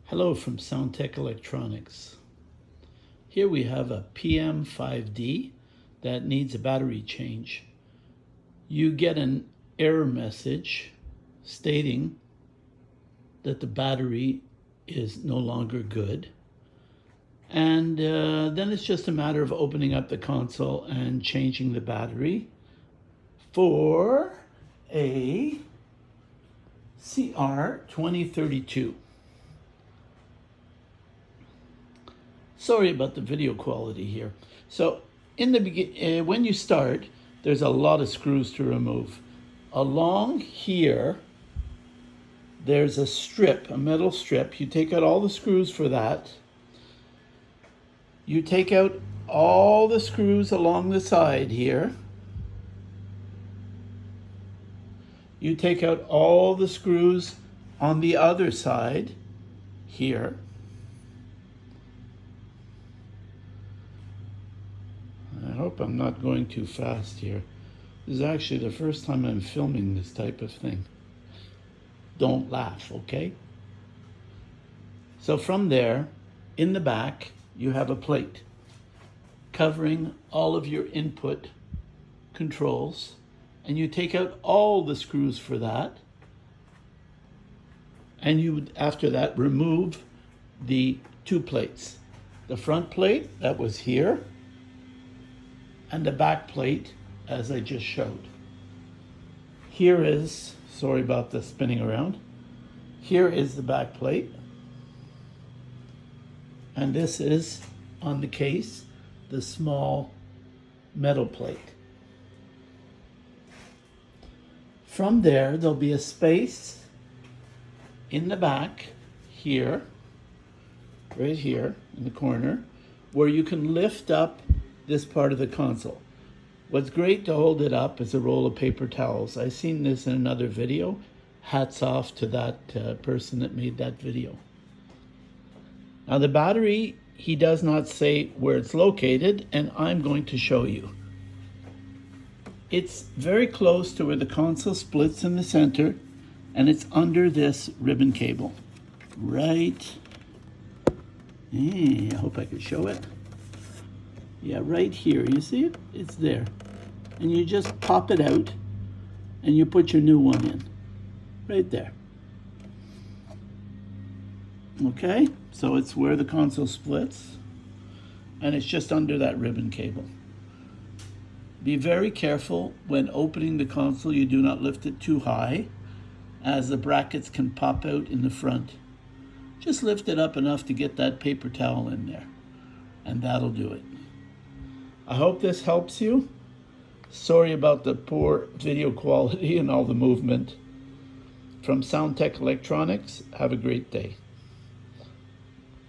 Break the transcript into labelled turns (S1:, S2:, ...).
S1: Hello from Soundtech Electronics. Here we have a PM5D that needs a battery change. You get an error message stating that the battery is no longer good. And then it's just a matter of opening up the console and changing the battery for a CR2032. Sorry about the video quality here. So in the when you start, there's a lot of screws to remove. Along here, there's a strip, a metal strip. You take out all the screws for that. You take out all the screws along the side here. You take out all the screws on the other side here. I hope I'm not going too fast here. This is actually the first time I'm filming this type of thing. Don't laugh, okay? So from there, in the back, you have a plate covering all of your input controls, and you take out all the screws for that, and you would, after that, remove the two plates. The front plate that was here, and the back plate, as I just showed. Here is, sorry about the spinning around, here is the back plate. And this is, on the case, the small metal plate. From there, there'll be a space in the back here, right here in the corner, where you can lift up this part of the console. What's great to hold it up is a roll of paper towels. I've seen this in another video. Hats off to that person that made that video. Now the battery, he does not say where it's located, and I'm going to show you. It's very close to where the console splits in the center, and it's under this ribbon cable. Right, I hope I can show it. Yeah, right here, you see it? It's there. And you just pop it out and you put your new one in. Right there. Okay, so it's where the console splits, and it's just under that ribbon cable. Be very careful when opening the console. You do not lift it too high, as the brackets can pop out in the front. Just lift it up enough to get that paper towel in there, and that'll do it. I hope this helps you. Sorry about the poor video quality and all the movement. From Soundtech Electronics, have a great day.